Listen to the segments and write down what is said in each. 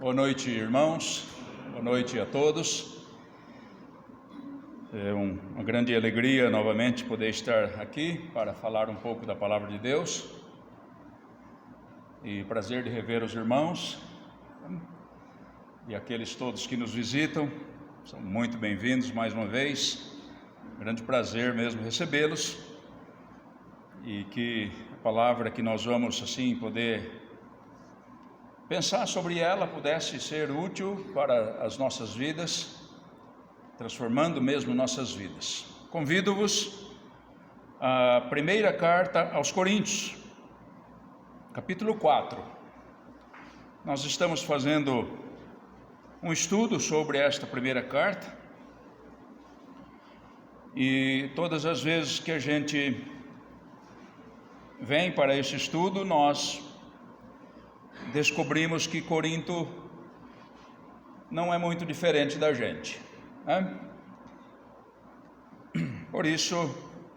Boa noite, irmãos. Boa noite a todos. É uma grande alegria novamente poder estar aqui para falar um pouco da Palavra de Deus. E prazer de rever os irmãos e aqueles todos que nos visitam. São muito bem-vindos mais uma vez. Grande prazer mesmo recebê-los. E que a palavra que nós vamos assim poder pensar sobre ela pudesse ser útil para as nossas vidas, transformando mesmo nossas vidas. Convido-vos à primeira carta aos Coríntios, capítulo 4. Nós estamos fazendo um estudo sobre esta primeira carta, e todas as vezes que a gente vem para esse estudo, nós descobrimos que Corinto não é muito diferente da gente, né? Por isso,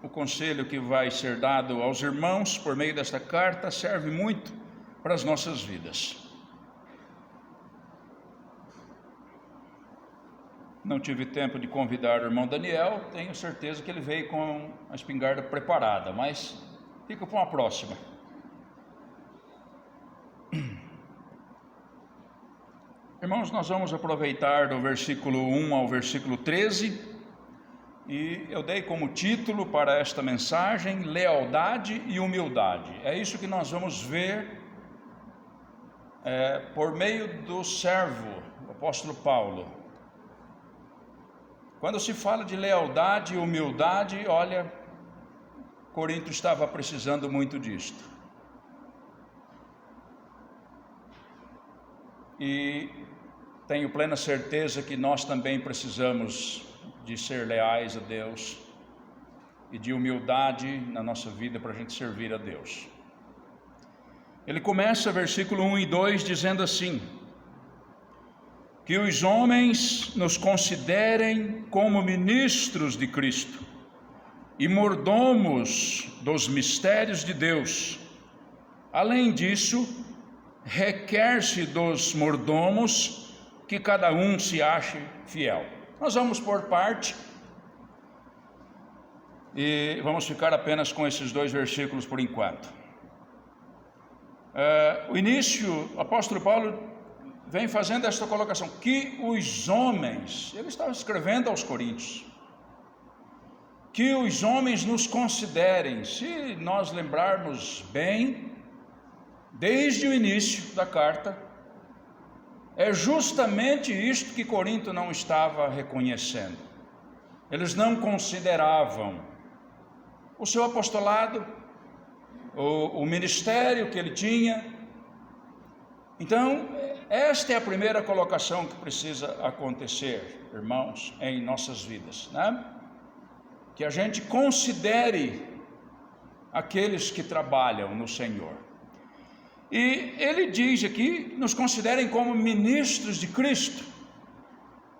o conselho que vai ser dado aos irmãos por meio desta carta serve muito para as nossas vidas. Não tive tempo de convidar o irmão Daniel, tenho certeza que ele veio com a espingarda preparada, mas fica para uma próxima. Irmãos, nós vamos aproveitar do versículo 1 ao versículo 13, e eu dei como título para esta mensagem, lealdade e humildade. É isso que nós vamos ver por meio do servo, o apóstolo Paulo. Quando se fala de lealdade e humildade, olha, Corinto estava precisando muito disto. E tenho plena certeza que nós também precisamos de ser leais a Deus e de humildade na nossa vida para a gente servir a Deus. Ele começa versículo 1 e 2 dizendo assim: que os homens nos considerem como ministros de Cristo e mordomos dos mistérios de Deus. Além disso, requer-se dos mordomos que cada um se ache fiel. Nós vamos por parte e vamos ficar apenas com esses dois versículos por enquanto. O início, o apóstolo Paulo vem fazendo esta colocação, que os homens, ele estava escrevendo aos Coríntios, que os homens nos considerem. Se nós lembrarmos bem, desde o início da carta, é justamente isto que Corinto não estava reconhecendo. Eles não consideravam o seu apostolado, o ministério que ele tinha. Então, esta é a primeira colocação que precisa acontecer, irmãos, em nossas vidas, né? Que a gente considere aqueles que trabalham no Senhor. E ele diz aqui, nos considerem como ministros de Cristo.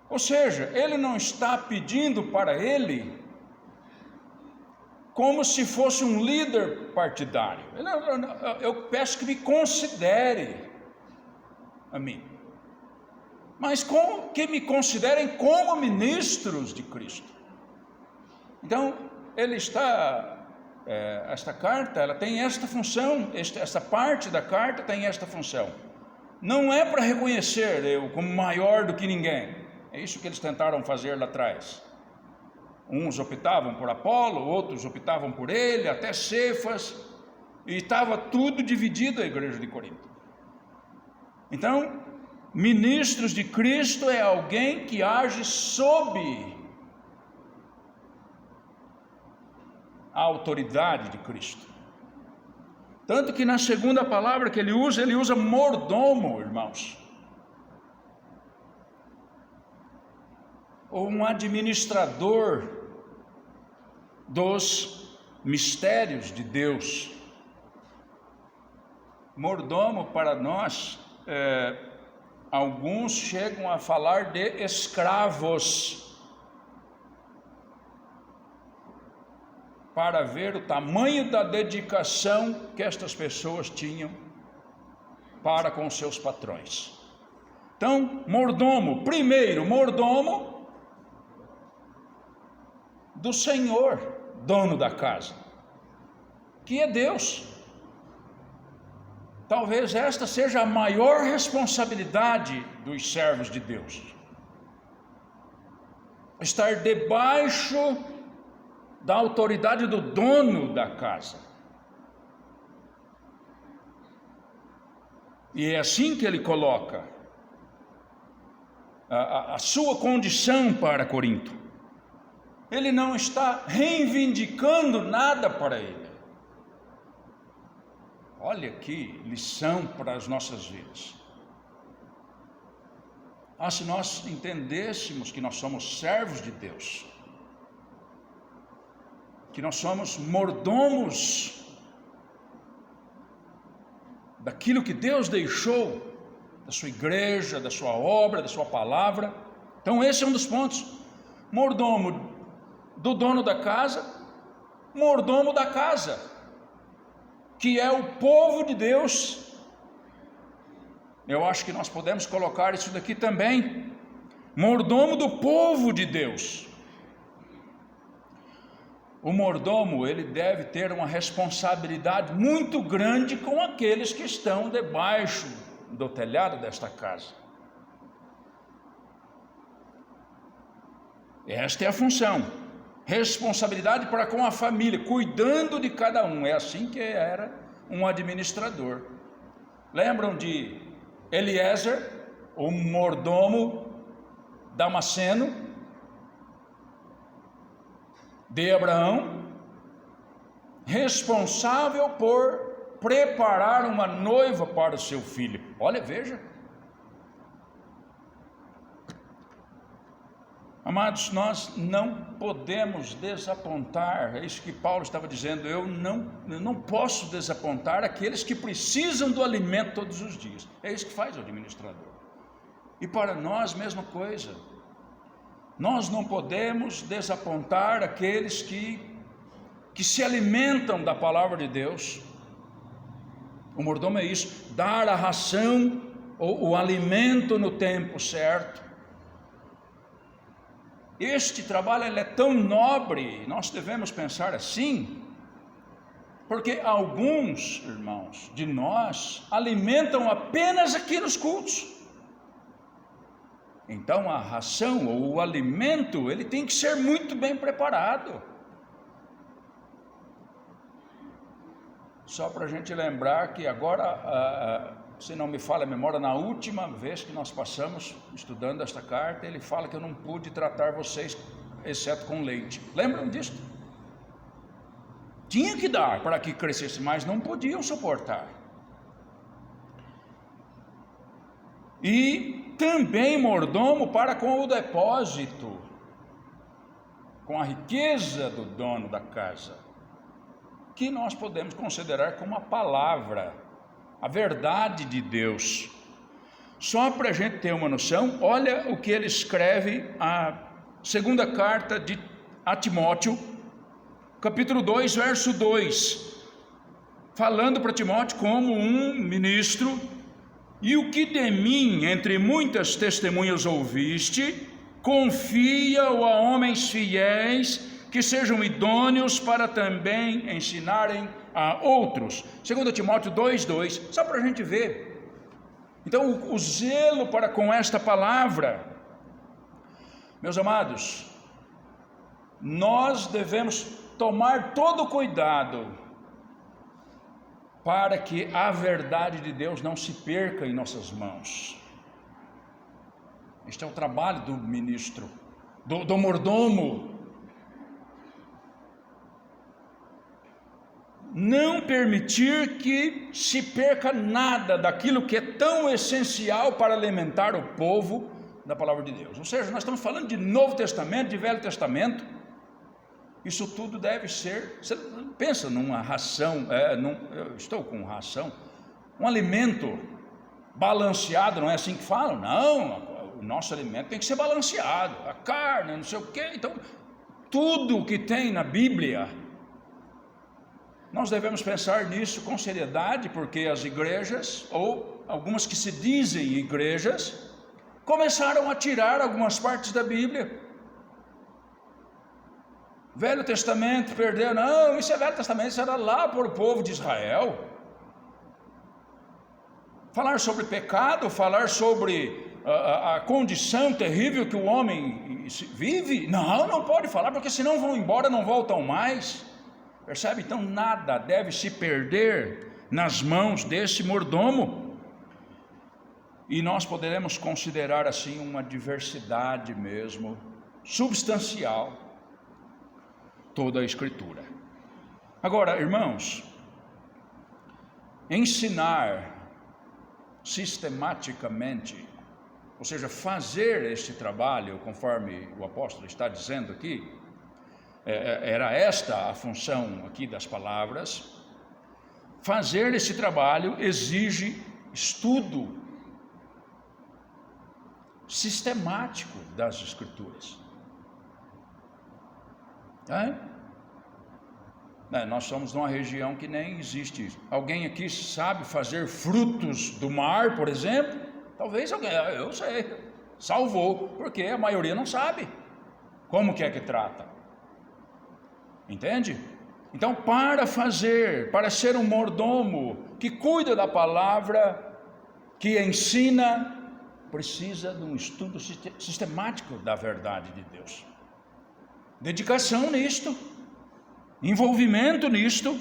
Ou seja, ele não está pedindo para ele como se fosse um líder partidário. Eu peço que me considere a mim, mas que me considerem como ministros de Cristo. Então, ele está... esta carta, ela tem esta função, esta parte da carta tem esta função. Não é para reconhecer eu como maior do que ninguém. É isso que eles tentaram fazer lá atrás. Uns optavam por Apolo, outros optavam por ele, até Cefas, e estava tudo dividido a igreja de Corinto. Então, ministros de Cristo é alguém que age sob a autoridade de Cristo. Tanto que na segunda palavra que ele usa mordomo, irmãos. Ou um administrador dos mistérios de Deus. Mordomo para nós, alguns chegam a falar de escravos, para ver o tamanho da dedicação que estas pessoas tinham para com seus patrões. Então, mordomo, primeiro, mordomo do Senhor, dono da casa, que é Deus. Talvez esta seja a maior responsabilidade dos servos de Deus. Estar debaixo da autoridade do dono da casa. E é assim que ele coloca a sua condição para Corinto. Ele não está reivindicando nada para ele. Olha que lição para as nossas vidas. Se nós entendêssemos que nós somos servos de Deus, que nós somos mordomos daquilo que Deus deixou, da sua igreja, da sua obra, da sua palavra. Então esse é um dos pontos. Mordomo do dono da casa, mordomo da casa, que é o povo de Deus. Eu acho que nós podemos colocar isso daqui também. Mordomo do povo de Deus. O mordomo, ele deve ter uma responsabilidade muito grande com aqueles que estão debaixo do telhado desta casa. Esta é a função. Responsabilidade para com a família, cuidando de cada um. É assim que era um administrador. Lembram de Eliezer, o mordomo damasceno de Abraão, responsável por preparar uma noiva para o seu filho. Olha, veja. Amados, nós não podemos desapontar, é isso que Paulo estava dizendo, eu não posso desapontar aqueles que precisam do alimento todos os dias. É isso que faz o administrador. E para nós, mesma coisa. Nós não podemos desapontar aqueles que se alimentam da palavra de Deus. O mordomo é isso, dar a ração ou o alimento no tempo certo. Este trabalho ele é tão nobre, nós devemos pensar assim, porque alguns, irmãos, de nós alimentam apenas aqui nos cultos. Então a ração ou o alimento, ele tem que ser muito bem preparado. Só para a gente lembrar que agora, se não me falha a memória, na última vez que nós passamos estudando esta carta, ele fala que eu não pude tratar vocês, exceto com leite. Lembram disso? Tinha que dar para que crescesse, mas não podiam suportar. E também mordomo para com o depósito, com a riqueza do dono da casa, que nós podemos considerar como a palavra, a verdade de Deus. Só para a gente ter uma noção, olha o que ele escreve a segunda carta a Timóteo, capítulo 2, verso 2, falando para Timóteo como um ministro: e o que de mim, entre muitas testemunhas ouviste, confia-o a homens fiéis, que sejam idôneos para também ensinarem a outros. 2 Timóteo 2,2, só para a gente ver. Então o zelo para com esta palavra, meus amados, nós devemos tomar todo o cuidado para que a verdade de Deus não se perca em nossas mãos. Este é o trabalho do ministro, do mordomo. Não permitir que se perca nada daquilo que é tão essencial para alimentar o povo da palavra de Deus. Ou seja, nós estamos falando de Novo Testamento, de Velho Testamento. Isso tudo deve ser, você pensa numa ração, eu estou com ração, um alimento balanceado, não é assim que falam? Não, o nosso alimento tem que ser balanceado, a carne, não sei o quê. Então, tudo que tem na Bíblia, nós devemos pensar nisso com seriedade, porque as igrejas, ou algumas que se dizem igrejas, começaram a tirar algumas partes da Bíblia. Velho Testamento perdeu, não, isso é Velho Testamento, isso era lá para o povo de Israel. Falar sobre pecado, falar sobre a condição terrível que o homem vive, não pode falar, porque senão vão embora, não voltam mais. Percebe? Então nada deve se perder nas mãos desse mordomo. E nós poderemos considerar assim uma diversidade mesmo, substancial, toda a Escritura. Agora, irmãos, ensinar sistematicamente, ou seja, fazer este trabalho, conforme o apóstolo está dizendo aqui, era esta a função aqui das palavras. Fazer esse trabalho exige estudo sistemático das Escrituras. Nós somos numa região que nem existe isso. Alguém aqui sabe fazer frutos do mar, por exemplo? Talvez alguém, eu sei, salvou, porque a maioria não sabe como que é que trata. Entende? Então, para ser um mordomo que cuida da palavra, que ensina, precisa de um estudo sistemático da verdade de Deus. Dedicação nisto, envolvimento nisto,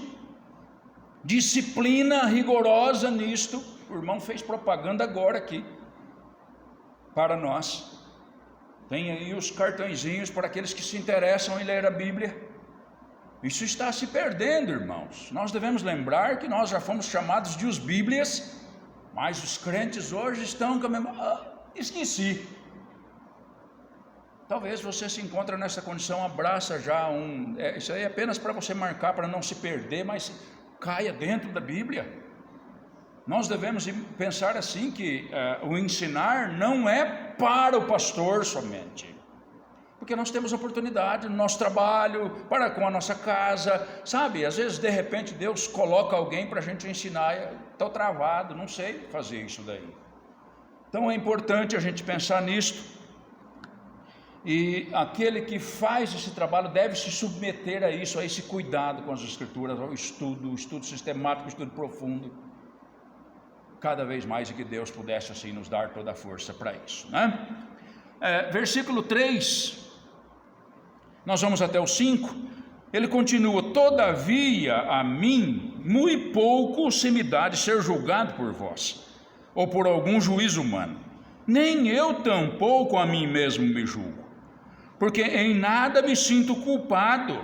disciplina rigorosa nisto. O irmão fez propaganda agora aqui para nós. Tem aí os cartõezinhos para aqueles que se interessam em ler a Bíblia. Isso está se perdendo, irmãos. Nós devemos lembrar que nós já fomos chamados de os Bíblias, mas os crentes hoje estão com a memória. Esqueci. Talvez você se encontre nessa condição, abraça já isso aí é apenas para você marcar, para não se perder, mas caia dentro da Bíblia. Nós devemos pensar assim, que o ensinar não é para o pastor somente, porque nós temos oportunidade no nosso trabalho, com a nossa casa, sabe? Às vezes de repente Deus coloca alguém para a gente ensinar. Estou travado, não sei fazer isso daí. Então é importante a gente pensar nisto. E aquele que faz esse trabalho deve se submeter a isso, a esse cuidado com as Escrituras, ao estudo sistemático, estudo profundo, cada vez mais, e que Deus pudesse assim nos dar toda a força para isso, né? Versículo 3, nós vamos até o 5, ele continua: todavia a mim, muito pouco se me dá de ser julgado por vós, ou por algum juízo humano, nem eu tampouco a mim mesmo me julgo, porque em nada me sinto culpado,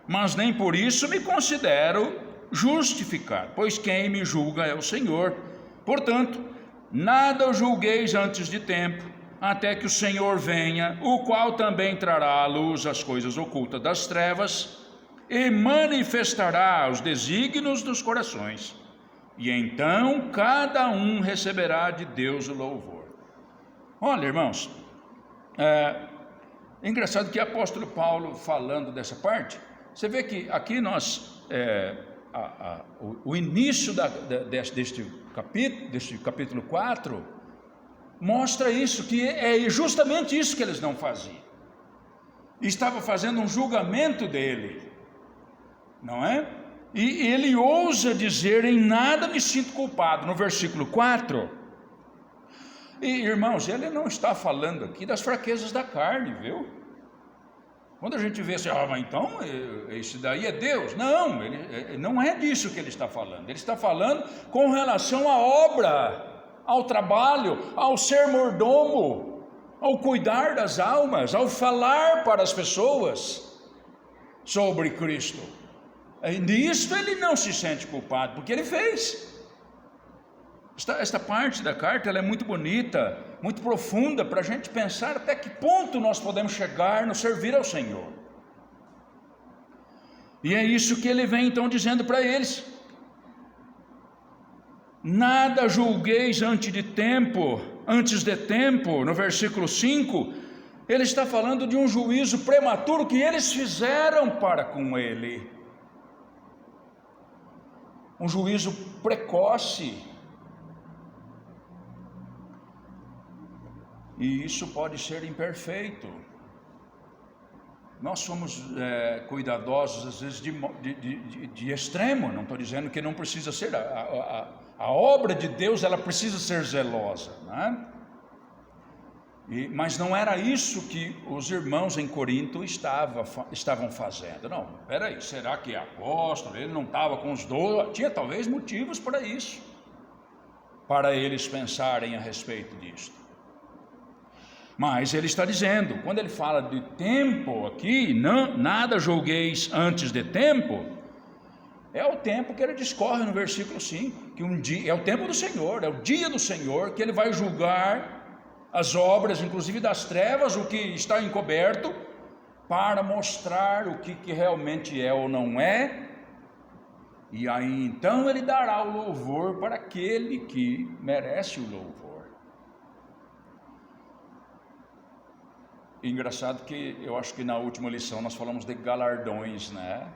mas nem por isso me considero justificado, pois quem me julga é o Senhor. Portanto, nada julgueis antes de tempo, até que o Senhor venha, o qual também trará à luz as coisas ocultas das trevas, e manifestará os desígnios dos corações, e então cada um receberá de Deus o louvor. Olha, irmãos, é engraçado que o apóstolo Paulo, falando dessa parte, você vê que aqui nós, o início deste capítulo 4, mostra isso, que é justamente isso que eles não faziam. Estava fazendo um julgamento dele, não é? E ele ousa dizer: em nada me sinto culpado, no versículo 4. E irmãos, ele não está falando aqui das fraquezas da carne, viu? Quando a gente vê assim, mas então esse daí é Deus. Não, não é disso que ele está falando. Ele está falando com relação à obra, ao trabalho, ao ser mordomo, ao cuidar das almas, ao falar para as pessoas sobre Cristo. E nisto ele não se sente culpado, porque ele fez. Esta parte da carta, ela é muito bonita, muito profunda, para a gente pensar até que ponto nós podemos chegar no servir ao Senhor. E é isso que ele vem então dizendo para eles: nada julgueis antes de tempo, no versículo 5, ele está falando de um juízo prematuro que eles fizeram para com ele, um juízo precoce. E isso pode ser imperfeito. Nós somos cuidadosos, às vezes, de extremo. Não estou dizendo que não precisa ser. A obra de Deus, ela precisa ser zelosa, né? Mas não era isso que os irmãos em Corinto estavam fazendo. Não, peraí, será que é apóstolo? Ele não estava com os 12? Tinha talvez motivos para isso, para eles pensarem a respeito disto. Mas ele está dizendo, quando ele fala de tempo aqui, nada julgueis antes de tempo, é o tempo que ele discorre no versículo 5, que um dia, é o tempo do Senhor, é o dia do Senhor, que ele vai julgar as obras, inclusive das trevas, o que está encoberto, para mostrar o que realmente é ou não é, e aí então ele dará o louvor para aquele que merece o louvor. Engraçado que eu acho que na última lição nós falamos de galardões, né?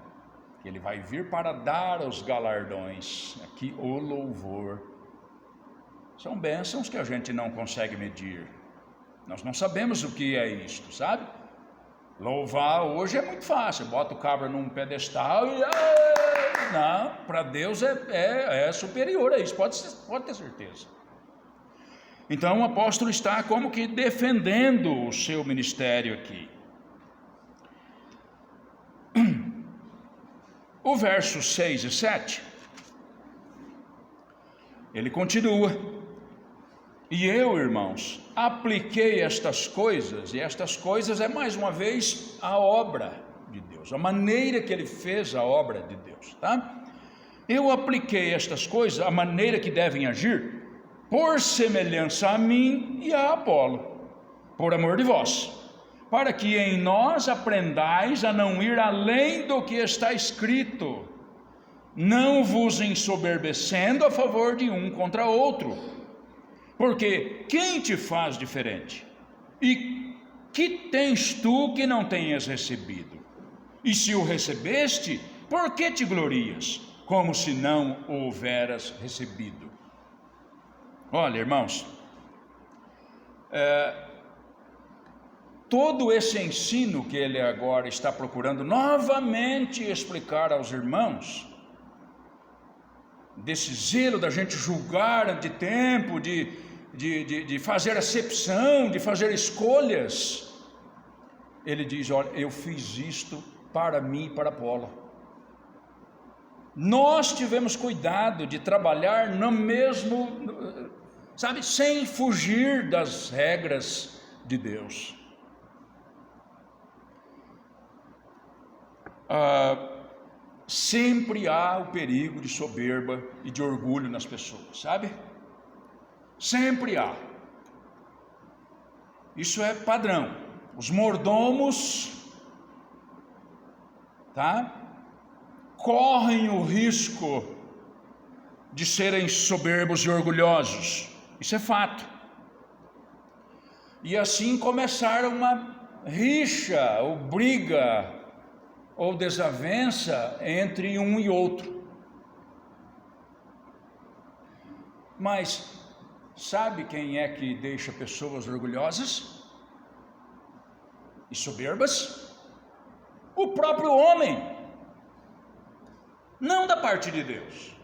Que ele vai vir para dar os galardões, aqui o louvor. São bênçãos que a gente não consegue medir. Nós não sabemos o que é isto, sabe? Louvar hoje é muito fácil, bota o cabra num pedestal e... Não, para Deus é superior a isso, pode ter certeza. Então o apóstolo está como que defendendo o seu ministério aqui. O verso 6 e 7, ele continua: e eu, irmãos, apliquei estas coisas, e estas coisas é mais uma vez a obra de Deus, a maneira que ele fez a obra de Deus, tá? Eu apliquei estas coisas, a maneira que devem agir, por semelhança a mim e a Apolo, por amor de vós, para que em nós aprendais a não ir além do que está escrito, não vos ensoberbecendo a favor de um contra outro, porque quem te faz diferente? E que tens tu que não tenhas recebido? E se o recebeste, por que te glorias, como se não o houveras recebido? Olha, irmãos, todo esse ensino que ele agora está procurando novamente explicar aos irmãos, desse zelo da gente julgar de tempo, de fazer acepção, de fazer escolhas, ele diz: olha, eu fiz isto para mim e para Apolo. Nós tivemos cuidado de trabalhar no mesmo, sabe, sem fugir das regras de Deus. Sempre há o perigo de soberba e de orgulho nas pessoas, sabe? Sempre há. Isso é padrão. Os mordomos, tá? Correm o risco de serem soberbos e orgulhosos. Isso é fato. E assim começaram uma rixa ou briga ou desavença entre um e outro. Mas sabe quem é que deixa pessoas orgulhosas e soberbas? O próprio homem. Não da parte de Deus.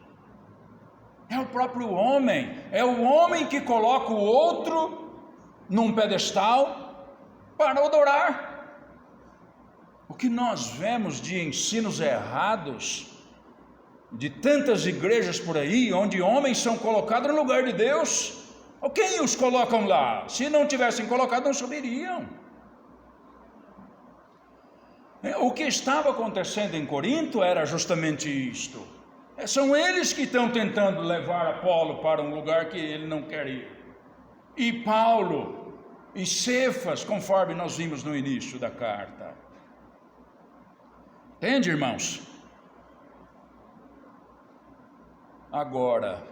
É o próprio homem. É o homem que coloca o outro num pedestal para adorar. O que nós vemos de ensinos errados, de tantas igrejas por aí, onde homens são colocados no lugar de Deus, quem os colocam lá? Se não tivessem colocado, não subiriam. O que estava acontecendo em Corinto era justamente isto. São eles que estão tentando levar Apolo para um lugar que ele não quer ir. E Paulo e Cefas, conforme nós vimos no início da carta. Entende, irmãos? Agora,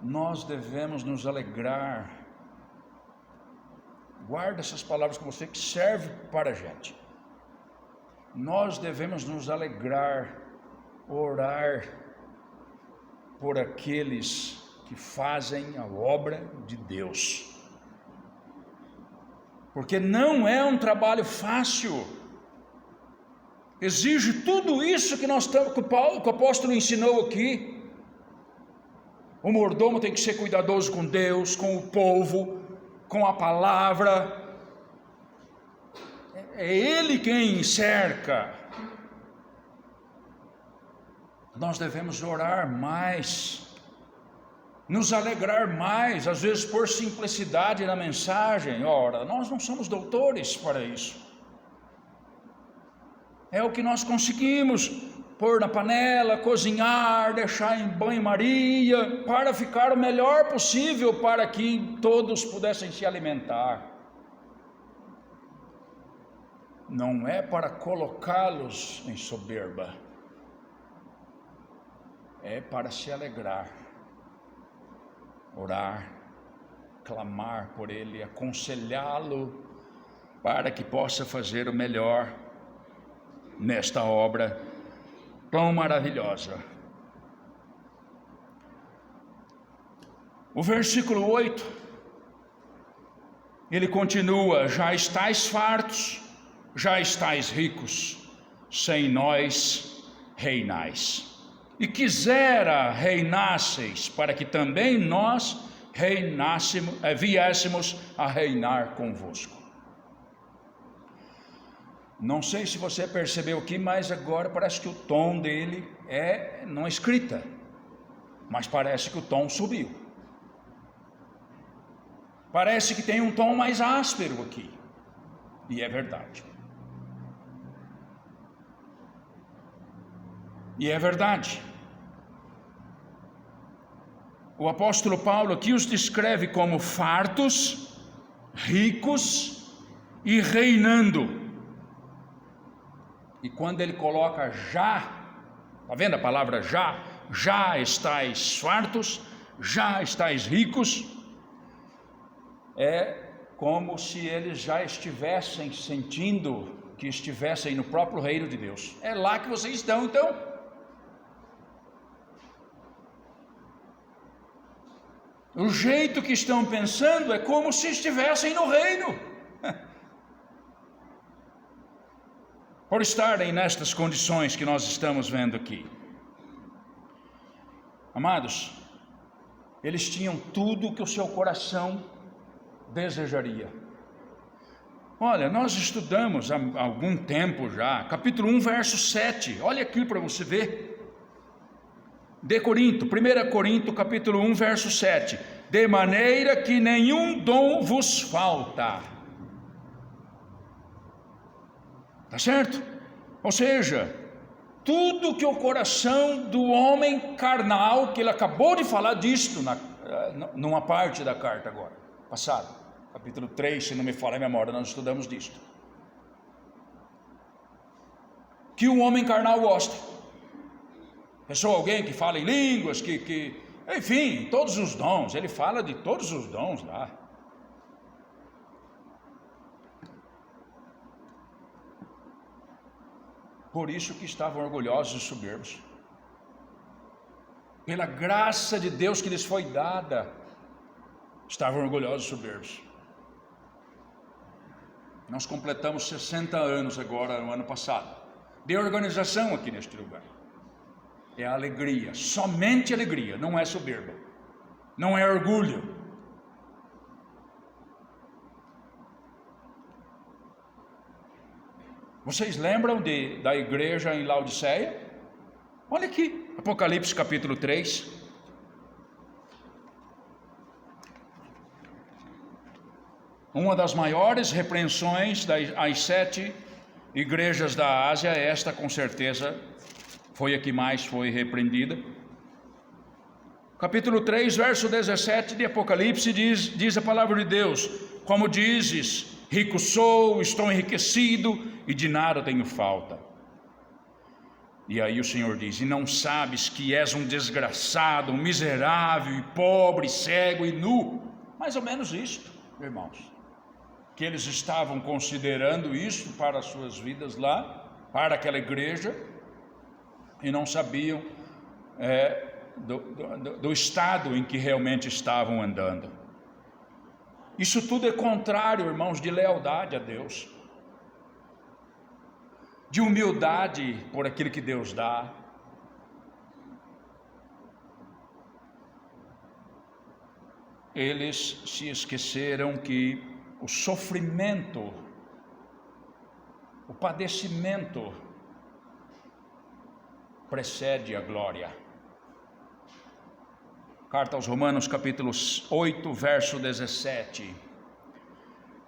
nós devemos nos alegrar. Guarda essas palavras com você, que serve para a gente. Nós devemos nos alegrar, orar por aqueles que fazem a obra de Deus. porque não é um trabalho fácil. Exige tudo isso que que o apóstolo ensinou aqui. O mordomo tem que ser cuidadoso com Deus, com o povo, com a palavra. É ele quem cerca. Nós devemos orar mais, nos alegrar mais, às vezes por simplicidade na mensagem. Ora, nós não somos doutores para isso. É o que nós conseguimos pôr na panela, cozinhar, deixar em banho-maria, para ficar o melhor possível, para que todos pudessem se alimentar. Não é para colocá-los em soberba, é para se alegrar, orar, clamar por ele, aconselhá-lo, para que possa fazer o melhor nesta obra tão maravilhosa. O versículo 8, ele continua: já estáis fartos, já estáis ricos, sem nós reinais. E quisera reinasseis, para que também nós viéssemos a reinar convosco. Não sei se você percebeu aqui, mas agora parece que o tom dele é não escrita, mas parece que o tom subiu. Parece que tem um tom mais áspero aqui, e é verdade. E é verdade. O apóstolo Paulo aqui os descreve como fartos, ricos e reinando. E quando ele coloca já, está vendo a palavra já? Já estáis fartos, já estáis ricos. É como se eles já estivessem sentindo que estivessem no próprio reino de Deus. É lá que vocês estão, então. O jeito que estão pensando é como se estivessem no reino. Por estarem nestas condições que nós estamos vendo aqui. Amados, eles tinham tudo que o seu coração desejaria. Olha, nós estudamos há algum tempo já, capítulo 1, verso 7, olha aqui para você ver. De Corinto, 1 Corinto, capítulo 1, verso 7, de maneira que nenhum dom vos falta. Tá certo? Ou seja, tudo que o coração do homem carnal, que ele acabou de falar disto, numa parte da carta agora, passada, capítulo 3, se não me falha a memória, nós estudamos disto. Que o homem carnal gosta. Pensou alguém que fala em línguas, enfim, todos os dons, ele fala de todos os dons lá. Por isso que estavam orgulhosos e soberbos. Pela graça de Deus que lhes foi dada, estavam orgulhosos e soberbos. Nós completamos 60 anos agora, no ano passado, de organização aqui neste lugar. É a alegria, somente alegria, não é soberba, não é orgulho. Vocês lembram da igreja em Laodiceia? Olha aqui, Apocalipse capítulo 3. Uma das maiores repreensões às 7 igrejas da Ásia, esta com certeza foi a que mais foi repreendida. Capítulo 3, verso 17 de Apocalipse diz a palavra de Deus: como dizes, rico sou, estou enriquecido e de nada tenho falta. E aí o Senhor diz: e não sabes que és um desgraçado, um miserável, e pobre, cego e nu? Mais ou menos isto, irmãos, que eles estavam considerando isso para as suas vidas lá, para aquela igreja, e não sabiam do estado em que realmente estavam andando. Isso tudo é contrário, irmãos, de lealdade a Deus, de humildade por aquilo que Deus dá. Eles se esqueceram que o sofrimento, o padecimento precede a glória. Carta aos Romanos, capítulo 8, verso 17.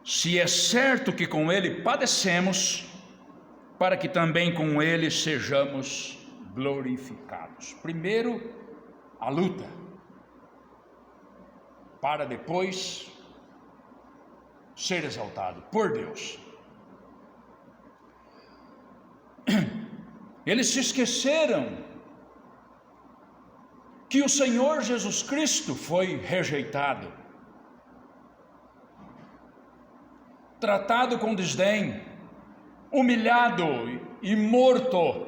Se é certo que com ele padecemos, para que também com ele sejamos glorificados. Primeiro, a luta, para depois ser exaltado por Deus. Eles se esqueceram que o Senhor Jesus Cristo foi rejeitado, tratado com desdém, humilhado e morto.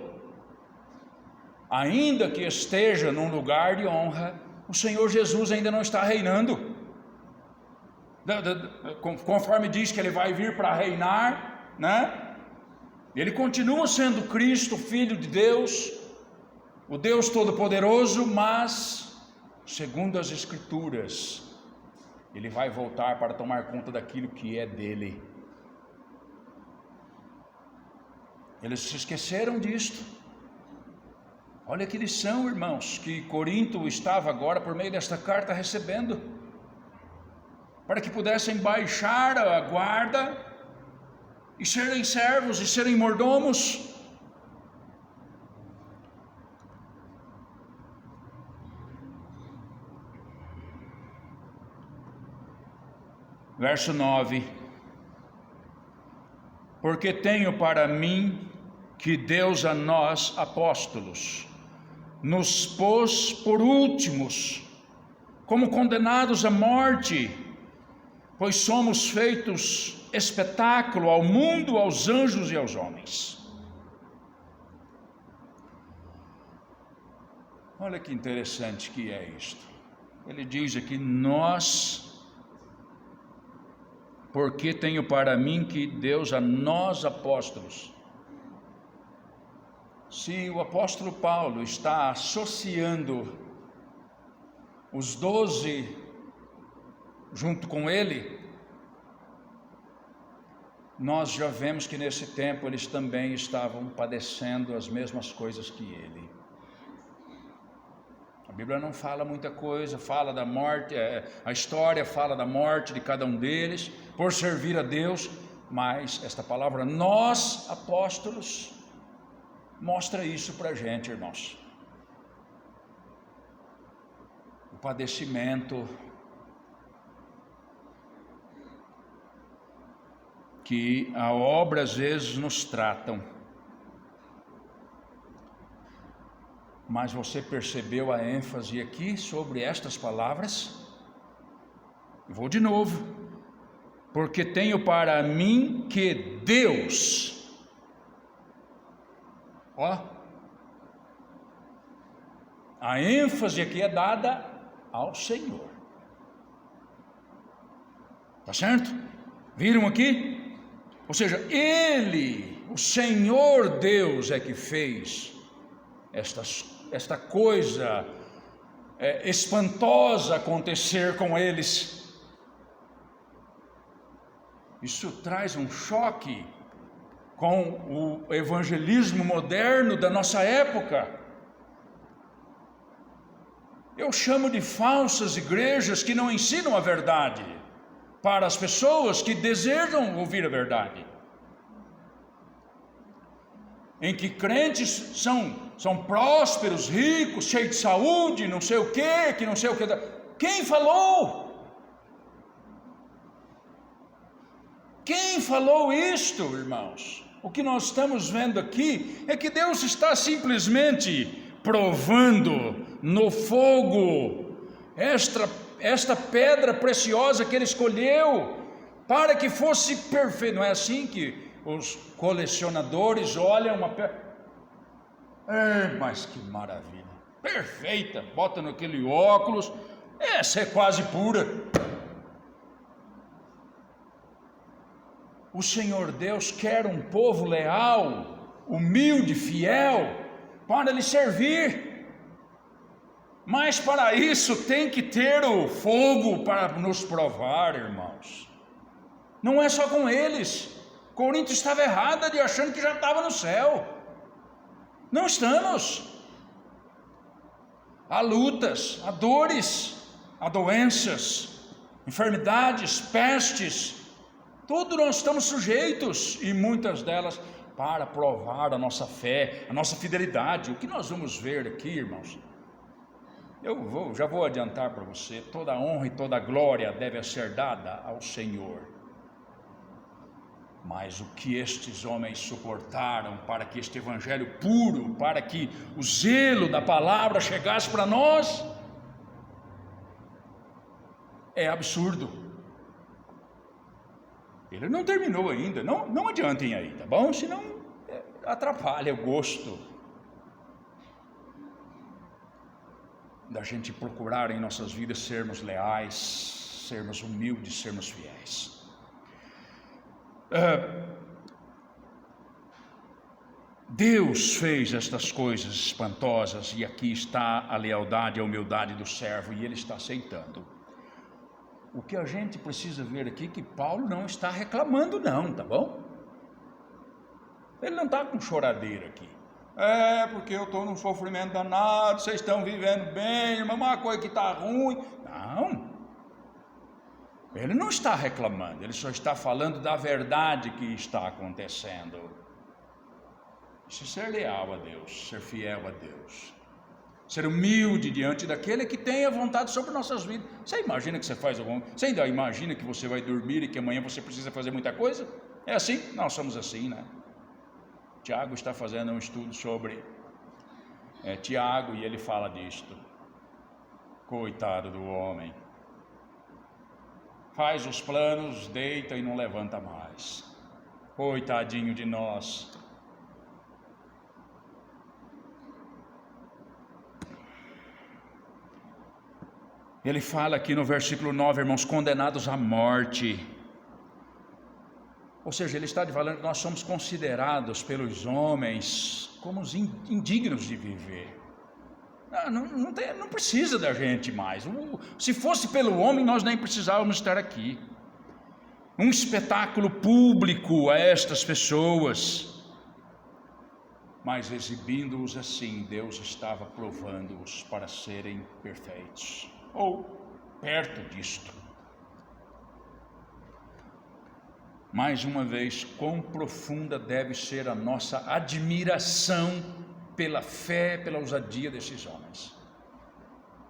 Ainda que esteja num lugar de honra, o Senhor Jesus ainda não está reinando. Conforme diz que ele vai vir para reinar, né? Ele continua sendo Cristo, Filho de Deus, o Deus Todo-Poderoso, mas, segundo as Escrituras, ele vai voltar para tomar conta daquilo que é dele. Eles se esqueceram disto. Olha que lição, irmãos, que Corinto estava agora, por meio desta carta, recebendo, para que pudessem baixar a guarda e serem servos e serem mordomos. Verso 9: porque tenho para mim que Deus a nós, apóstolos, nos pôs por últimos, como condenados à morte, pois somos feitos espetáculo ao mundo, aos anjos e aos homens. Olha que interessante que é isto. Ele diz aqui, porque tenho para mim que Deus a nós, apóstolos. Se o apóstolo Paulo está associando os 12 junto com ele, nós já vemos que nesse tempo eles também estavam padecendo as mesmas coisas que ele. A Bíblia não fala muita coisa, fala da morte, a história fala da morte de cada um deles, por servir a Deus, mas esta palavra, nós, apóstolos, mostra isso para a gente, irmãos. O padecimento que a obra às vezes nos tratam. Mas você percebeu a ênfase aqui sobre estas palavras? Eu vou de novo. Porque tenho para mim que Deus, a ênfase aqui é dada ao Senhor. Tá certo? Viram aqui? Ou seja, Ele, o Senhor Deus é que fez esta coisa espantosa acontecer com eles. Isso traz um choque com o evangelismo moderno da nossa época. Eu chamo de falsas igrejas que não ensinam a verdade para as pessoas que desejam ouvir a verdade, em que crentes são prósperos, ricos, cheios de saúde, não sei o que não sei o que. Quem falou? Quem falou isto, irmãos? O que nós estamos vendo aqui é que Deus está simplesmente provando no fogo esta pedra preciosa que Ele escolheu para que fosse perfeito. Não é assim que os colecionadores olham uma pedra? Mas que maravilha, perfeita, bota naquele óculos, essa é quase pura. O Senhor Deus quer um povo leal, humilde, fiel, para lhe servir. Mas para isso tem que ter o fogo para nos provar, irmãos. Não é só com eles. Corinto estava errada de achando que já estava no céu. Não estamos. Há lutas, há dores, há doenças, enfermidades, pestes. Tudo nós estamos sujeitos, e muitas delas para provar a nossa fé, a nossa fidelidade. O que nós vamos ver aqui, irmãos? Já vou adiantar para você, toda a honra e toda a glória deve ser dada ao Senhor. Mas o que estes homens suportaram para que este evangelho puro, para que o zelo da palavra chegasse para nós, é absurdo. Ele não terminou ainda, não adiantem aí, tá bom? Senão atrapalha o gosto da gente procurar em nossas vidas sermos leais, sermos humildes, sermos fiéis. Deus fez estas coisas espantosas, e aqui está a lealdade e a humildade do servo, e ele está aceitando. O que a gente precisa ver aqui é que Paulo não está reclamando não, tá bom? Ele não está com choradeira aqui. Porque eu estou num sofrimento danado, vocês estão vivendo bem, irmão, uma coisa que está ruim. Não. Ele não está reclamando, ele só está falando da verdade que está acontecendo. Isso é ser leal a Deus, ser fiel a Deus. Ser humilde diante daquele que tem a vontade sobre nossas vidas. Você imagina que você faz alguma coisa? Você ainda imagina que você vai dormir e que amanhã você precisa fazer muita coisa? É assim? Nós somos assim, né? Tiago está fazendo um estudo sobre Tiago, e ele fala disto. Coitado do homem. Faz os planos, deita e não levanta mais. Coitadinho de nós. Ele fala aqui no versículo 9, irmãos, condenados à morte. Ou seja, ele está falando que nós somos considerados pelos homens como os indignos de viver. Não precisa da gente mais. Se fosse pelo homem, nós nem precisávamos estar aqui. Um espetáculo público a estas pessoas. Mas exibindo-os assim, Deus estava provando-os para serem perfeitos, ou perto disto. Mais uma vez, quão profunda deve ser a nossa admiração pela fé, pela ousadia desses homens.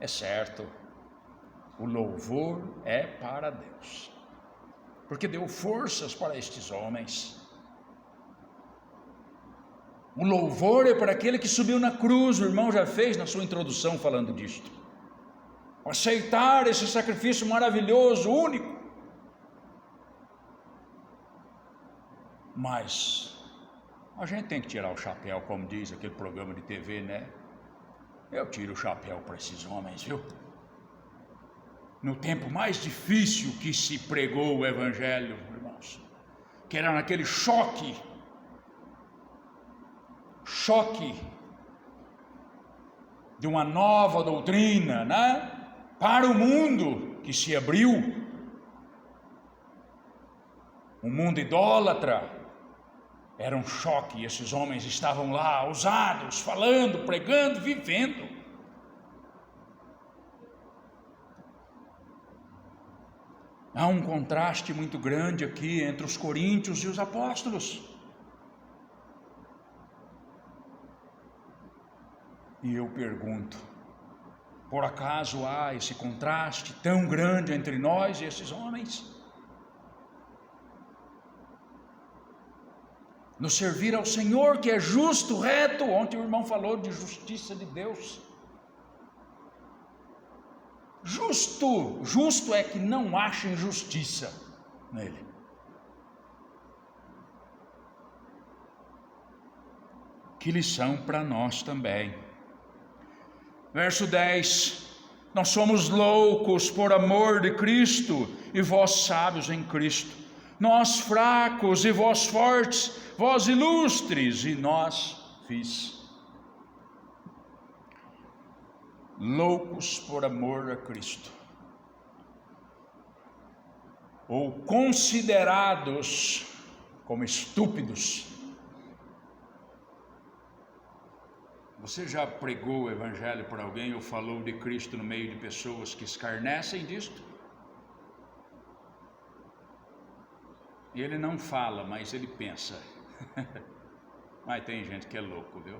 É certo, o louvor é para Deus, porque deu forças para estes homens. O louvor é para aquele que subiu na cruz, o irmão já fez na sua introdução falando disto. Aceitar esse sacrifício maravilhoso, único. Mas a gente tem que tirar o chapéu, como diz aquele programa de TV, né? Eu tiro o chapéu para esses homens, viu? No tempo mais difícil que se pregou o evangelho, irmãos, que era naquele choque de uma nova doutrina, né? Para o mundo que se abriu, um mundo idólatra. Era um choque, esses homens estavam lá, ousados, falando, pregando, vivendo. Há um contraste muito grande aqui entre os coríntios e os apóstolos. E eu pergunto, por acaso há esse contraste tão grande entre nós e esses homens? No servir ao Senhor, que é justo, reto. Ontem o irmão falou de justiça de Deus. Justo é que não acha injustiça nele. Que lição para nós também. Verso 10: nós somos loucos por amor de Cristo, e vós sábios em Cristo. nós fracos e vós fortes, vós ilustres e nós vis. Loucos por amor a Cristo, ou considerados como estúpidos. Você já pregou o evangelho para alguém ou falou de Cristo no meio de pessoas que escarnecem disto? Ele não fala, mas ele pensa. Mas tem gente que é louco, viu?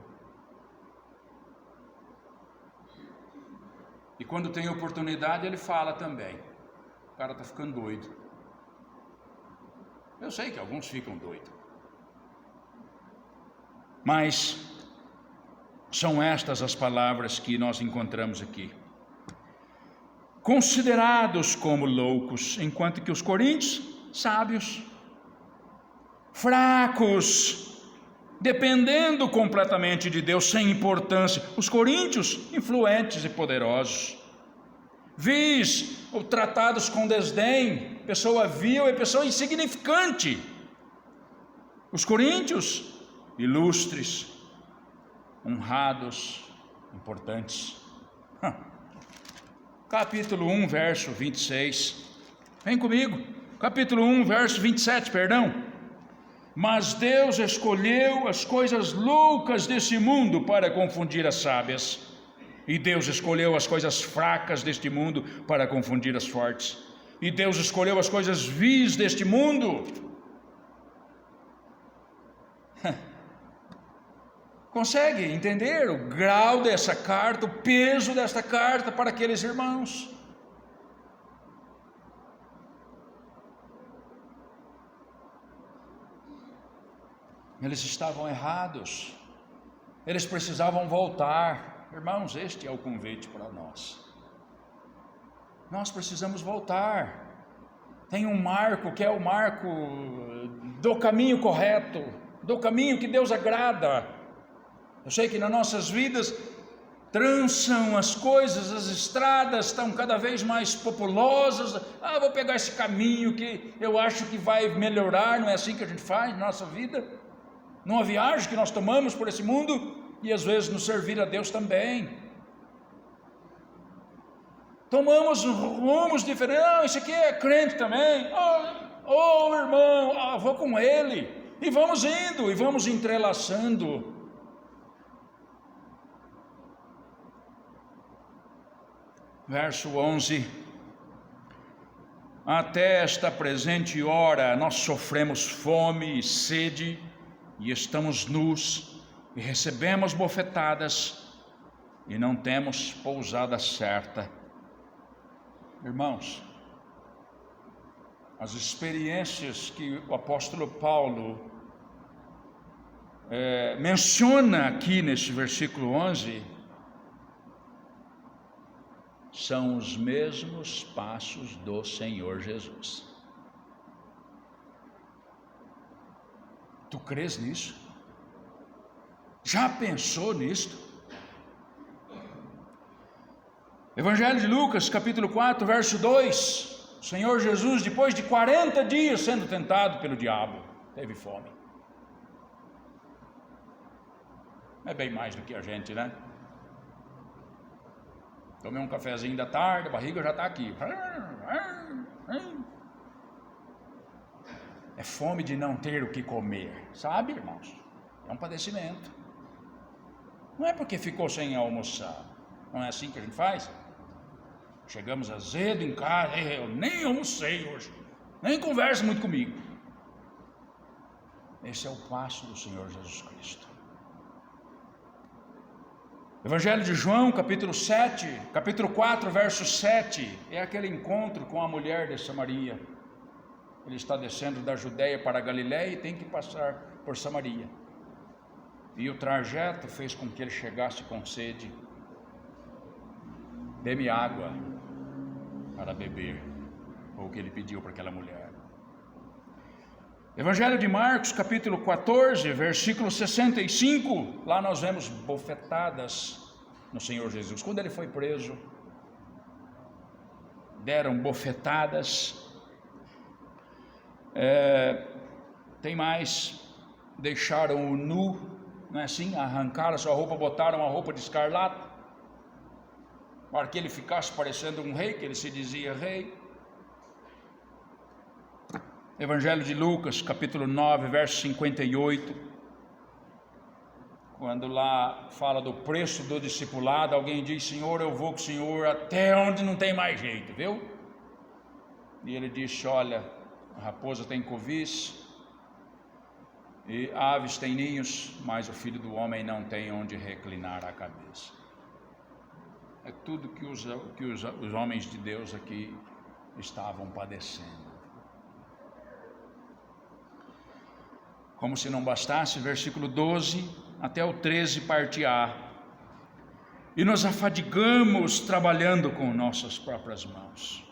E quando tem oportunidade ele fala também. O cara está ficando doido. Eu sei que alguns ficam doidos. Mas são estas as palavras que nós encontramos aqui. Considerados como loucos, enquanto que os coríntios, sábios, fracos, dependendo completamente de Deus, sem importância. Os coríntios, influentes e poderosos. Vis, ou tratados com desdém, pessoa vil e pessoa insignificante. Os coríntios, ilustres, honrados, importantes. Capítulo 1, verso 26. Vem comigo. Capítulo 1, verso 27, perdão. Mas Deus escolheu as coisas loucas desse mundo para confundir as sábias, e Deus escolheu as coisas fracas deste mundo para confundir as fortes, e Deus escolheu as coisas vis deste mundo. Consegue entender o grau dessa carta, o peso desta carta para aqueles irmãos? Eles estavam errados, eles precisavam voltar. Irmãos, este é o convite para nós. Nós precisamos voltar. Tem um marco que é o marco do caminho correto, do caminho que Deus agrada. Eu sei que nas nossas vidas trançam as coisas, as estradas estão cada vez mais populosas. Vou pegar esse caminho que eu acho que vai melhorar. Não é assim que a gente faz na nossa vida? Numa viagem que nós tomamos por esse mundo, e às vezes nos servir a Deus também. Tomamos rumos diferentes. Esse aqui é crente também. Irmão, vou com ele. E vamos indo, e vamos entrelaçando. Verso 11. Até esta presente hora nós sofremos fome e sede, e estamos nus, e recebemos bofetadas, e não temos pousada certa. Irmãos, as experiências que o apóstolo Paulo menciona aqui nesse versículo 11, são os mesmos passos do Senhor Jesus. Tu crês nisso? Já pensou nisto? Evangelho de Lucas, capítulo 4, verso 2. O Senhor Jesus, depois de 40 dias sendo tentado pelo diabo, teve fome. É bem mais do que a gente, né? Tomei um cafezinho da tarde, a barriga já está aqui. É fome de não ter o que comer, sabe, irmãos? É um padecimento. Não é porque ficou sem almoçar. Não é assim que a gente faz? Chegamos azedo em casa, eu nem almocei hoje, nem conversa muito comigo. Esse é o passo do Senhor Jesus Cristo. Evangelho de João, capítulo 7, capítulo 4, verso 7, é aquele encontro com a mulher de Samaria. Ele está descendo da Judeia para a Galiléia e tem que passar por Samaria. E o trajeto fez com que ele chegasse com sede. Dê-me água para beber, foi o que ele pediu para aquela mulher. Evangelho de Marcos, capítulo 14, versículo 65, lá nós vemos bofetadas no Senhor Jesus. Quando ele foi preso, deram bofetadas. Tem mais, deixaram-o nu, não é assim? Arrancaram a sua roupa, botaram a roupa de escarlata, para que ele ficasse parecendo um rei, que ele se dizia rei. Evangelho de Lucas, capítulo 9, verso 58, quando lá fala do preço do discipulado, alguém diz: Senhor, eu vou com o Senhor até onde não tem mais jeito, viu? E ele disse: olha, a raposa tem covis e aves têm ninhos, mas o Filho do Homem não tem onde reclinar a cabeça. É tudo que os homens de Deus aqui estavam padecendo. Como se não bastasse, versículo 12 até o 13, parte A. E nos afadigamos trabalhando com nossas próprias mãos.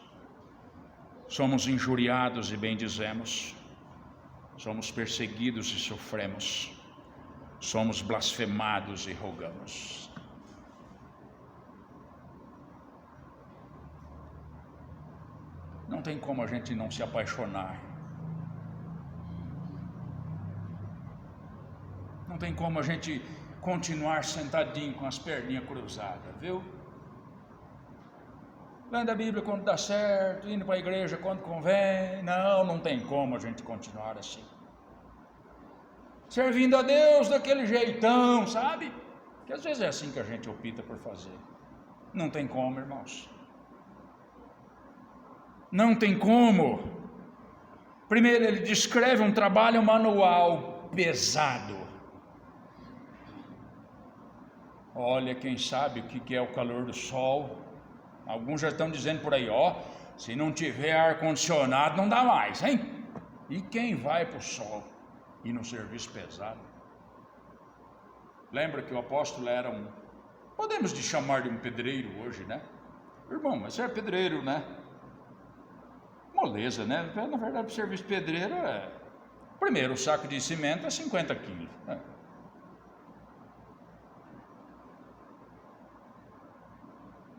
Somos injuriados e bendizemos. Somos perseguidos e sofremos. Somos blasfemados e rogamos. Não tem como a gente não se apaixonar. Não tem como a gente continuar sentadinho com as perninhas cruzadas, viu? Lendo a Bíblia quando dá certo, indo para a igreja quando convém. Não tem como a gente continuar assim. Servindo a Deus daquele jeitão, sabe? Que às vezes é assim que a gente opta por fazer. Não tem como, irmãos. Não tem como. Primeiro ele descreve um trabalho manual pesado. Olha, quem sabe o que é o calor do sol. Alguns já estão dizendo por aí, se não tiver ar-condicionado não dá mais, hein? E quem vai para o sol e no serviço pesado? Lembra que o apóstolo era podemos chamar de um pedreiro hoje, né? Irmão, mas você é pedreiro, né? Moleza, né? Na verdade, o serviço pedreiro primeiro, o saco de cimento é 50 quilos, né?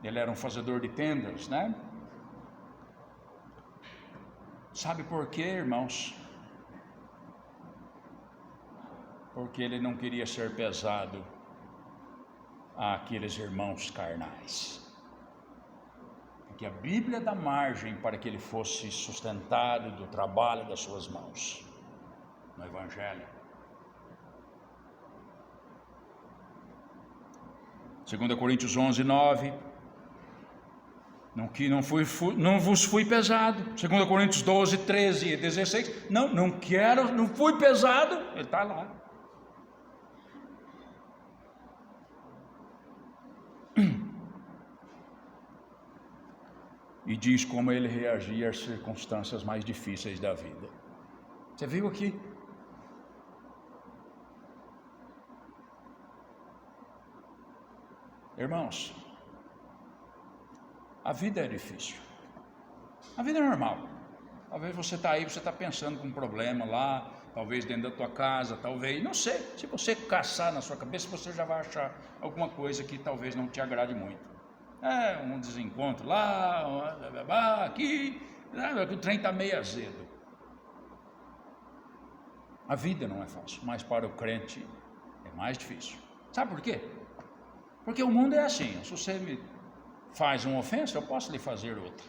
Ele era um fazedor de tendas, né? Sabe por quê, irmãos? Porque ele não queria ser pesado àqueles irmãos carnais. Porque a Bíblia dá margem para que ele fosse sustentado do trabalho das suas mãos, no Evangelho. 2 Coríntios 11, 9. Não vos fui pesado. 2 Coríntios 12, 13 e 16. Não fui pesado. Ele está lá. E diz como ele reagia às circunstâncias mais difíceis da vida. Você viu aqui? Irmãos, a vida é difícil. A vida é normal. Talvez você está aí, você está pensando com um problema lá, talvez dentro da tua casa, talvez, não sei. Se você caçar na sua cabeça, você já vai achar alguma coisa que talvez não te agrade muito. Um desencontro lá, aqui, o trem está meio azedo. A vida não é fácil, mas para o crente é mais difícil. Sabe por quê? Porque o mundo é assim, se você me faz uma ofensa, eu posso lhe fazer outra.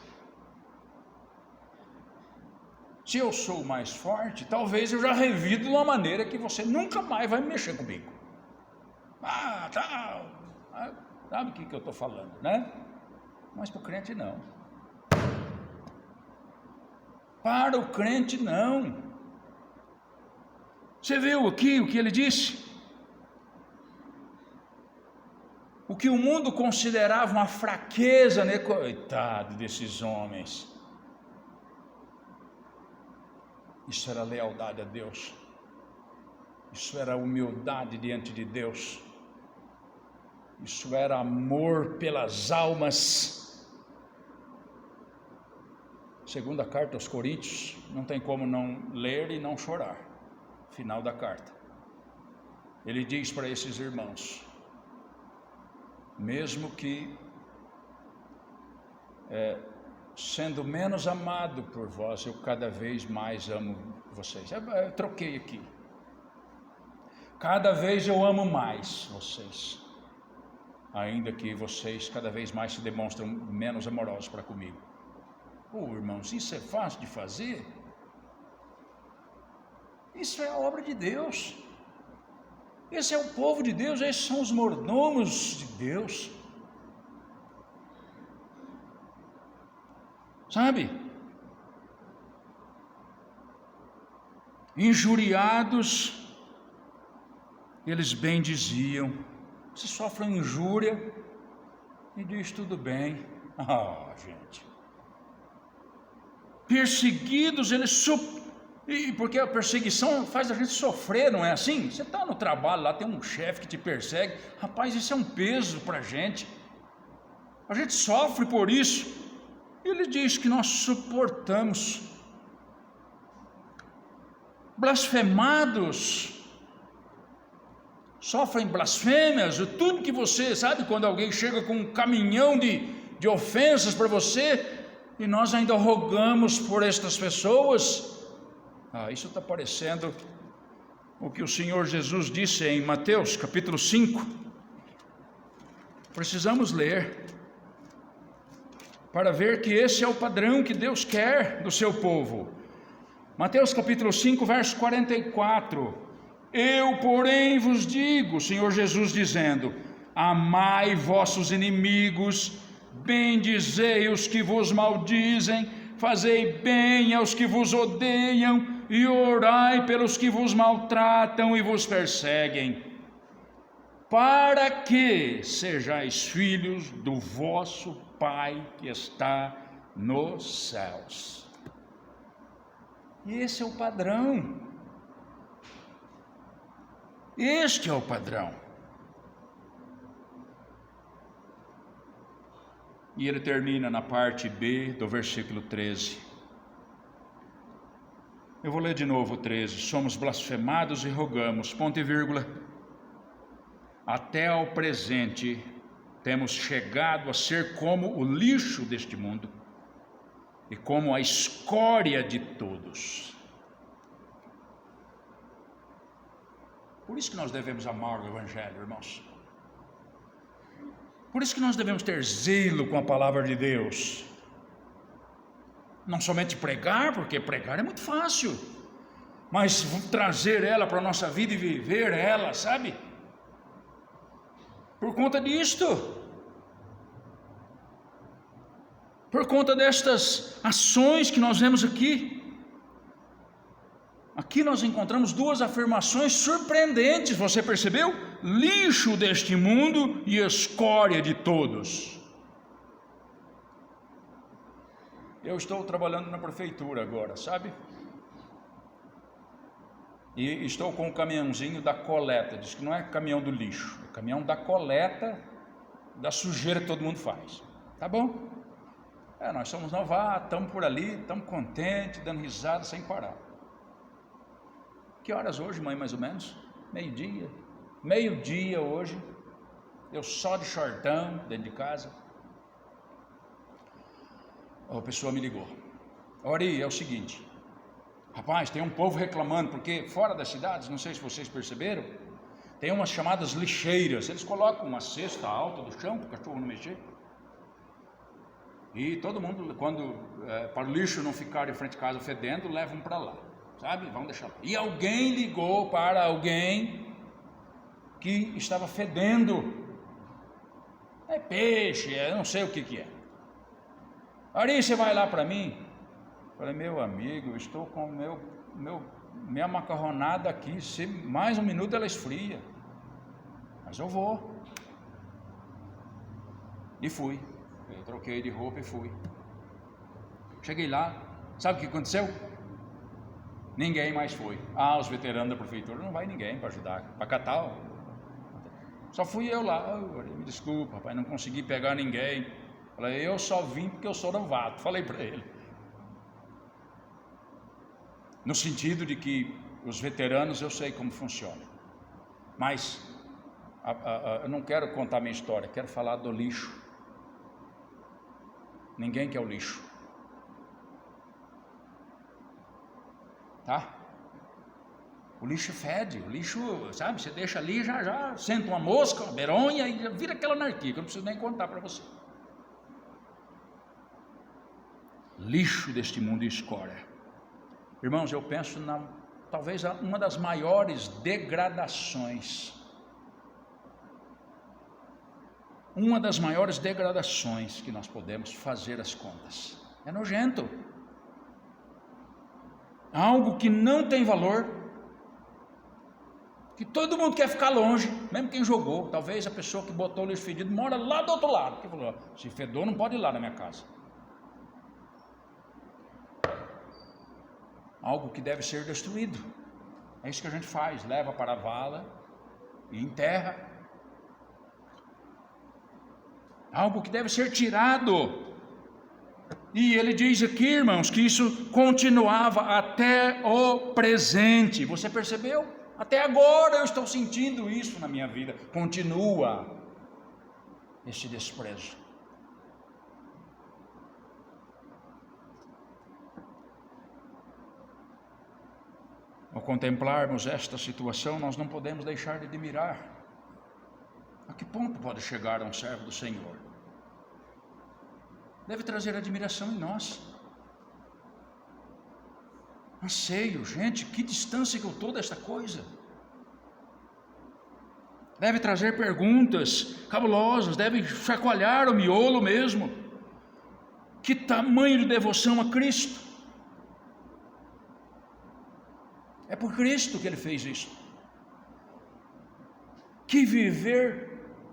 Se eu sou mais forte, talvez eu já revido de uma maneira que você nunca mais vai mexer comigo. Sabe o que eu estou falando, né? Mas para o crente não. Para o crente não. Você viu aqui o que ele disse? O que o mundo considerava uma fraqueza, né? Coitado desses homens. Isso era lealdade a Deus. Isso era humildade diante de Deus. Isso era amor pelas almas. Segunda carta aos Coríntios, não tem como não ler e não chorar. Final da carta. Ele diz para esses irmãos: mesmo que sendo menos amado por vós, eu cada vez mais amo vocês. Eu troquei aqui. Cada vez eu amo mais vocês, ainda que vocês cada vez mais se demonstram menos amorosos para comigo. Irmãos, isso é fácil de fazer? Isso é a obra de Deus. Esse é o povo de Deus, esses são os mordomos de Deus. Sabe? Injuriados, eles bem diziam. Se sofrem injúria e diz tudo bem. Gente. Perseguidos, porque a perseguição faz a gente sofrer, não é assim? Você está no trabalho, lá tem um chefe que te persegue. Rapaz, isso é um peso para a gente sofre por isso. Ele diz que nós suportamos. Blasfemados, sofrem blasfêmias, tudo que você sabe, quando alguém chega com um caminhão de ofensas para você, e nós ainda rogamos por estas pessoas. Isso está parecendo o que o Senhor Jesus disse em Mateus capítulo 5. Precisamos ler para ver que esse é o padrão que Deus quer do seu povo. Mateus capítulo 5, verso 44. Eu, porém, vos digo, o Senhor Jesus dizendo: amai vossos inimigos, bendizei os que vos maldizem, fazei bem aos que vos odeiam, e orai pelos que vos maltratam e vos perseguem, para que sejais filhos do vosso Pai que está nos céus. E esse é o padrão. Este é o padrão. E ele termina na parte B do versículo 13. Eu vou ler de novo o 13. Somos blasfemados e rogamos, ponto e vírgula. Até ao presente temos chegado a ser como o lixo deste mundo e como a escória de todos. Por isso que nós devemos amar o Evangelho, irmãos. Por isso que nós devemos ter zelo com a palavra de Deus. Não somente pregar, porque pregar é muito fácil, mas trazer ela para a nossa vida e viver ela, sabe? Por conta disto, por conta destas ações que nós vemos aqui. Aqui nós encontramos duas afirmações surpreendentes, você percebeu? Lixo deste mundo e escória de todos. Eu estou trabalhando na prefeitura agora, sabe? E estou com o caminhãozinho da coleta. Diz que não é caminhão do lixo, é caminhão da coleta da sujeira que todo mundo faz. Tá bom? Nós somos novatos, estamos por ali, estamos contentes, dando risada sem parar. Que horas hoje, mãe, mais ou menos? Meio-dia. Meio-dia hoje. Eu só de shortão dentro de casa. A pessoa me ligou. Ori, é o seguinte. Rapaz, tem um povo reclamando, porque fora das cidades, não sei se vocês perceberam, tem umas chamadas lixeiras. Eles colocam uma cesta alta do chão para o cachorro não mexer. E todo mundo, quando para o lixo não ficar em frente de casa fedendo, levam para lá, sabe? Vão deixar lá. E alguém ligou para alguém que estava fedendo. É peixe, não sei o que é. Ari, você vai lá para mim? Falei, meu amigo, eu estou com minha macarronada aqui, se mais um minuto ela esfria, mas eu vou. E fui, eu troquei de roupa e fui. Cheguei lá, sabe o que aconteceu? Ninguém mais foi. Os veteranos da prefeitura, não vai ninguém para ajudar, para catar. Só fui eu lá. Me desculpa, rapaz, não consegui pegar ninguém. Falei, eu só vim porque eu sou novato, falei para ele. No sentido de que os veteranos eu sei como funciona, mas eu não quero contar minha história, quero falar do lixo. Ninguém quer o lixo. tá? O lixo fede, o lixo, sabe, você deixa ali, já senta uma mosca, uma beronha e já vira aquela anarquia, que eu não preciso nem contar para você. Lixo deste mundo e escória. Irmãos, eu penso talvez uma das maiores degradações. Uma das maiores degradações que nós podemos fazer as contas. É nojento. Algo que não tem valor, que todo mundo quer ficar longe, mesmo quem jogou. Talvez a pessoa que botou o lixo fedido mora lá do outro lado, que falou, se fedor não pode ir lá na minha casa. Algo que deve ser destruído. É isso que a gente faz, leva para a vala e enterra. Algo que deve ser tirado. E ele diz aqui, irmãos, que isso continuava até o presente. Você percebeu? Até agora eu estou sentindo isso na minha vida. Continua esse desprezo. Ao contemplarmos esta situação, nós não podemos deixar de admirar. A que ponto pode chegar um servo do Senhor? Deve trazer admiração em nós. Anseio, gente, que distância que eu estou desta coisa. Deve trazer perguntas cabulosas, deve chacoalhar o miolo mesmo. Que tamanho de devoção a Cristo. É por Cristo que ele fez isso. Que viver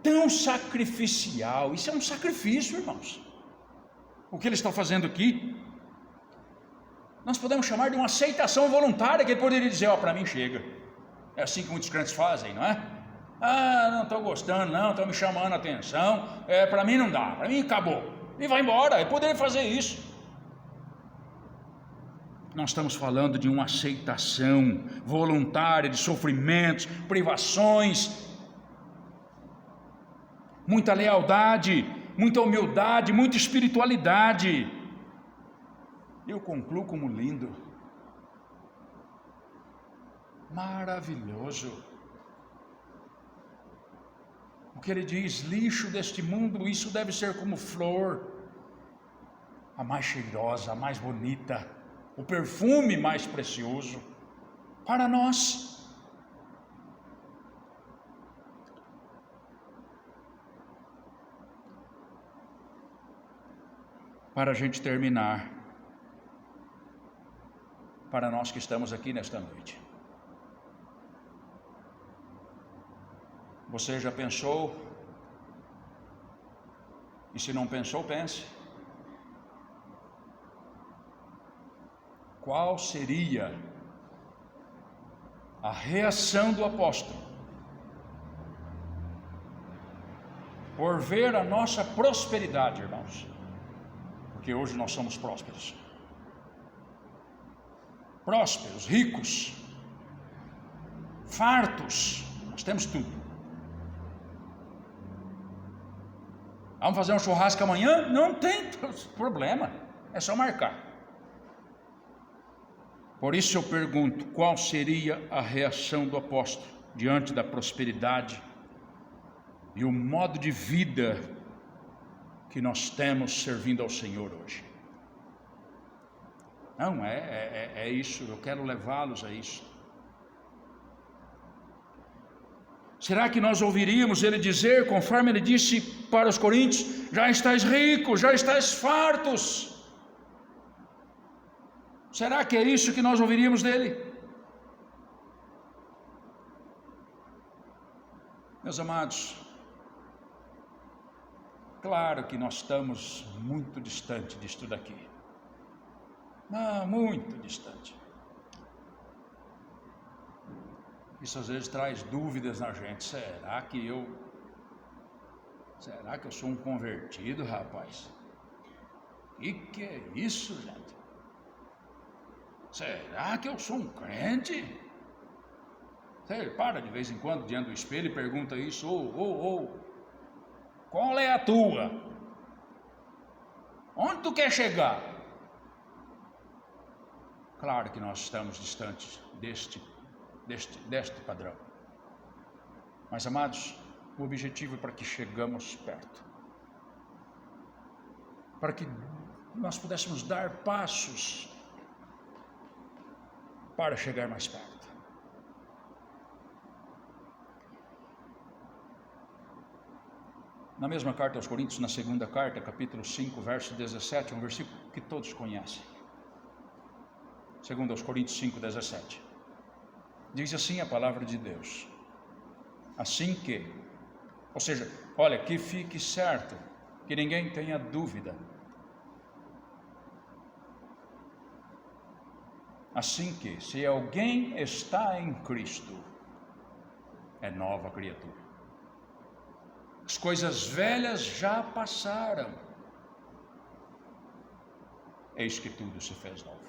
tão sacrificial, isso é um sacrifício, irmãos. O que ele está fazendo aqui, nós podemos chamar de uma aceitação voluntária, que ele poderia dizer, para mim chega. É assim que muitos crentes fazem, não é? Não estou gostando, não, estão me chamando a atenção, para mim não dá, para mim acabou. E vai embora, ele poderia fazer isso. Nós estamos falando de uma aceitação voluntária de sofrimentos, privações, muita lealdade, muita humildade, muita espiritualidade. Eu concluo como lindo, maravilhoso. O que ele diz, lixo deste mundo, isso deve ser como flor, a mais cheirosa, a mais bonita, o perfume mais precioso para nós. Para a gente terminar, para nós que estamos aqui nesta noite, você já pensou? E se não pensou, pense. Qual seria a reação do apóstolo por ver a nossa prosperidade, irmãos? Porque hoje nós somos prósperos, ricos, fartos, nós temos tudo. Vamos fazer um churrasco amanhã? Não tem problema, é só marcar. Por isso eu pergunto, qual seria a reação do apóstolo diante da prosperidade e o modo de vida que nós temos servindo ao Senhor hoje? Não, é isso, eu quero levá-los a isso. Será que nós ouviríamos ele dizer, conforme ele disse para os coríntios, já estáis ricos, já estáis fartos? Será que é isso que nós ouviríamos dele? Meus amados, claro que nós estamos muito distante disto daqui. Muito distante. Isso às vezes traz dúvidas na gente. Será que eu sou um convertido, rapaz? Que é isso, gente? Será que eu sou um crente? Você para de vez em quando diante do espelho e pergunta isso. Qual é a tua? Onde tu quer chegar? Claro que nós estamos distantes deste padrão. Mas, amados, o objetivo é para que chegamos perto. Para que nós pudéssemos dar passos para chegar mais perto. Na mesma carta aos Coríntios, na segunda carta, capítulo 5, verso 17, um versículo que todos conhecem. Segundo aos Coríntios 5, 17. Diz assim a palavra de Deus. Assim que, ou seja, olha, que fique certo, que ninguém tenha dúvida. Assim que, se alguém está em Cristo, é nova criatura. As coisas velhas já passaram. Eis que tudo se fez novo.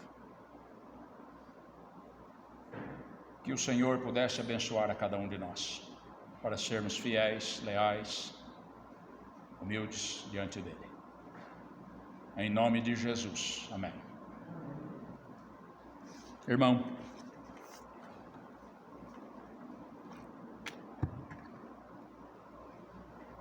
Que o Senhor pudesse abençoar a cada um de nós, para sermos fiéis, leais, humildes diante dele. Em nome de Jesus. Amém. Irmão,